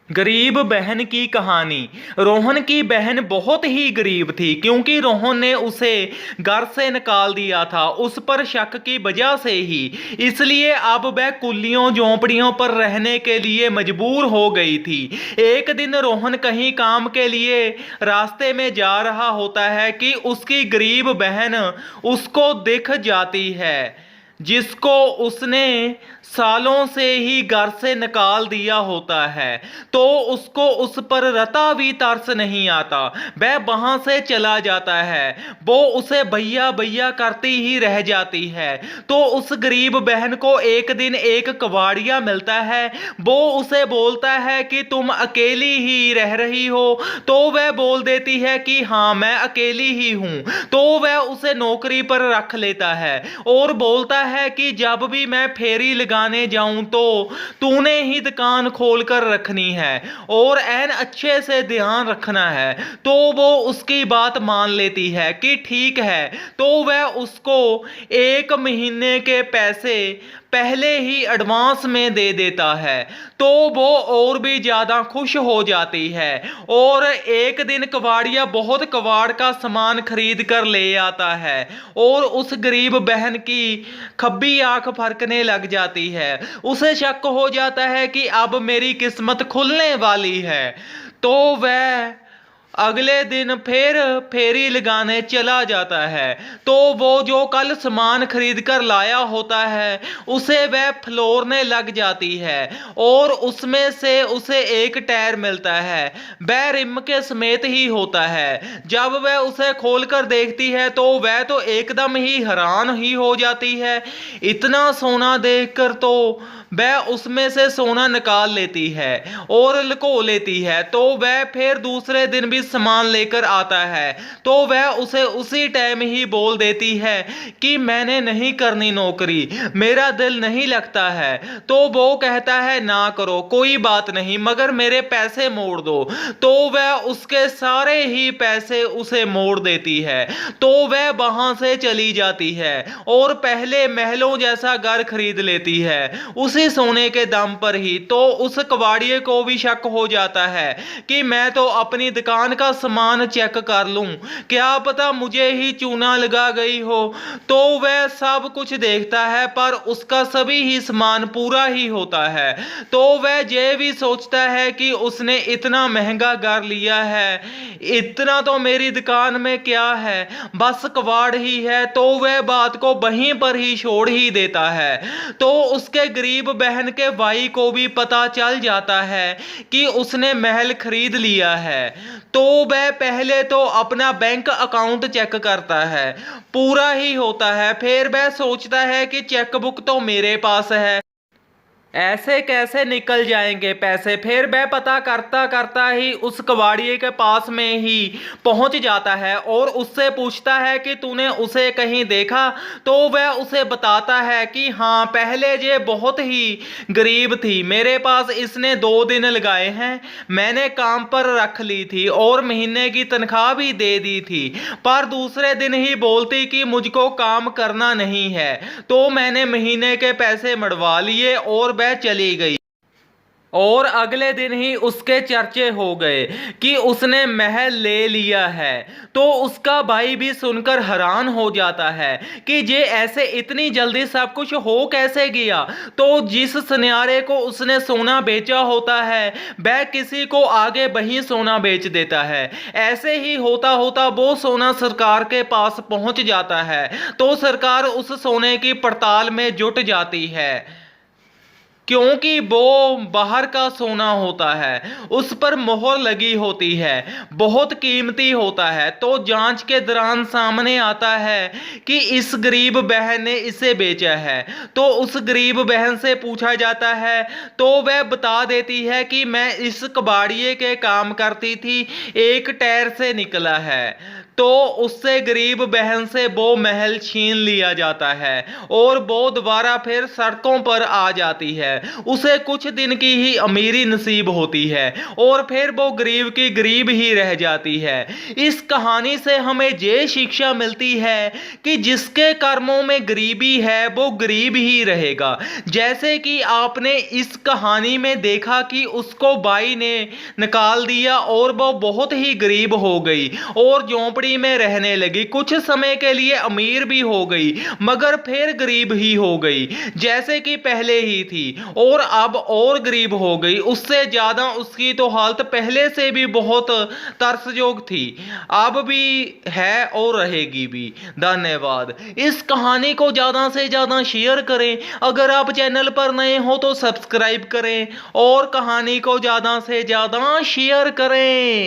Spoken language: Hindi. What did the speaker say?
गरीब बहन की कहानी। रोहन की बहन बहुत ही गरीब थी क्योंकि रोहन ने उसे घर से निकाल दिया था उस पर शक की वजह से ही। इसलिए अब वह कुल्लियों झोंपड़ियों पर रहने के लिए मजबूर हो गई थी। एक दिन रोहन कहीं काम के लिए रास्ते में जा रहा होता है कि उसकी गरीब बहन उसको दिख जाती है जिसको उसने सालों से ही घर से निकाल दिया होता है। तो उसको उस पर रता भी तरस नहीं आता। वह वहां से चला जाता है। वो उसे भैया भैया करती ही रह जाती है। तो उस गरीब बहन को एक दिन एक कबाड़िया मिलता है। वो उसे बोलता है कि तुम अकेली ही रह रही हो। तो वह बोल देती है कि हाँ मैं अकेली ही हूं। तो वह उसे नौकरी पर रख लेता है और बोलता है कि जब भी मैं फेरी लगाने जाऊं तो तूने ही दुकान खोल कर रखनी है और एन अच्छे से ध्यान रखना है। तो वो उसकी बात मान लेती है कि ठीक है। तो वह उसको 1 महीने के पैसे पहले ही एडवांस में दे देता है। तो वो और भी ज्यादा खुश हो जाती है और एक दिन कबाड़िया बहुत कबाड़ का सामान खरीद कर ले आता है और उस गरीब बहन की खब्बी आंख फरकने लग जाती है। उसे शक हो जाता है कि अब मेरी किस्मत खुलने वाली है। तो वह अगले दिन फिर फेरी लगाने चला जाता है। तो वो जो कल सामान खरीद कर लाया होता है उसे वह फ्लोरने लग जाती है और उसमें से उसे एक टायर मिलता है। वह रिम के समेत ही होता है। जब वह उसे खोलकर देखती है तो वह तो एकदम ही हैरान ही हो जाती है। इतना सोना देखकर तो वह उसमें से सोना निकाल लेती है और लुको लेती है। तो वह फिर दूसरे दिन भी सामान लेकर आता है। तो वह उसे उसी टाइम ही बोल देती है कि मैंने नहीं करनी नौकरी, मेरा दिल नहीं लगता है। तो वो कहता है ना करो कोई बात नहीं मगर मेरे पैसे मोड़ दो। तो वह उसके सारे ही पैसे उसे मोड़ देती है। तो वह वहां से चली जाती है और पहले महलों जैसा घर खरीद लेती है उसी सोने के दम पर ही। तो उस कबाड़िए को भी शक हो जाता है कि मैं तो अपनी दुकान का सामान चेक कर लूं, क्या पता मुझे ही चूना लगा गई हो। तो वह सब कुछ देखता है पर उसका सभी ही सामान पूरा ही होता है। तो वह ये भी सोचता है कि उसने इतना महंगा घर लिया है, इतना तो मेरी दुकान में क्या है, बस कबाड़ ही है। तो वह बात को वहीं पर ही छोड़ ही देता है। तो उसके गरीब बहन के भाई को भी पता चल जाता है कि उसने महल खरीद लिया है। तो वह पहले तो अपना बैंक अकाउंट चेक करता है, पूरा ही होता है। फिर वह सोचता है कि चेकबुक तो मेरे पास है, ऐसे कैसे निकल जाएंगे पैसे। फिर वह पता करता करता ही उस कबाड़िए के पास में ही पहुंच जाता है और उससे पूछता है कि तूने उसे कहीं देखा। तो वह उसे बताता है कि हाँ पहले ये बहुत ही गरीब थी, मेरे पास इसने 2 दिन लगाए हैं, मैंने काम पर रख ली थी और महीने की तनख्वाह भी दे दी थी, पर दूसरे दिन ही बोलती कि मुझको काम करना नहीं है। तो मैंने महीने के पैसे मड़वा लिए और वह चली गई। और अगले दिन ही उसके चर्चे हो गए कि उसने महल ले लिया है। तो उसका भाई भी सुनकर हैरान हो जाता है कि ये ऐसे इतनी जल्दी सब कुछ हो कैसे गया। तो जिस सुनयारे को उसने सोना बेचा होता है वह किसी को आगे वही सोना बेच देता है। ऐसे ही होता होता वो सोना सरकार के पास पहुंच जाता है। तो सरकार उस सोने की पड़ताल में जुट जाती है क्योंकि वो बाहर का सोना होता है, उस पर मोहर लगी होती है, बहुत कीमती होता है। तो जांच के दौरान सामने आता है कि इस गरीब बहन ने इसे बेचा है। तो उस गरीब बहन से पूछा जाता है तो वह बता देती है कि मैं इस कबाड़िए के काम करती थी, एक टायर से निकला है। तो उससे गरीब बहन से वो महल छीन लिया जाता है और वो दोबारा फिर सड़कों पर आ जाती है। उसे कुछ दिन की ही अमीरी नसीब होती है और फिर वो गरीब की गरीब ही रह जाती है। इस कहानी से हमें ये शिक्षा मिलती है कि जिसके कर्मों में गरीबी है वो गरीब ही रहेगा। जैसे कि आपने इस कहानी में देखा कि उसको बाई ने निकाल दिया और वो बहुत ही गरीब हो गई और झोंपड़ी में रहने लगी। कुछ समय के लिए अमीर भी हो गई मगर फिर गरीब ही हो गई जैसे कि पहले ही थी, और अब और गरीब हो गई। उससे ज्यादा उसकी तो हालत पहले से भी बहुत तरसजोग थी, अब भी है और रहेगी भी। धन्यवाद। इस कहानी को ज्यादा से ज्यादा शेयर करें। अगर आप चैनल पर नए हो तो सब्सक्राइब करें और कहानी को ज्यादा से ज्यादा शेयर करें।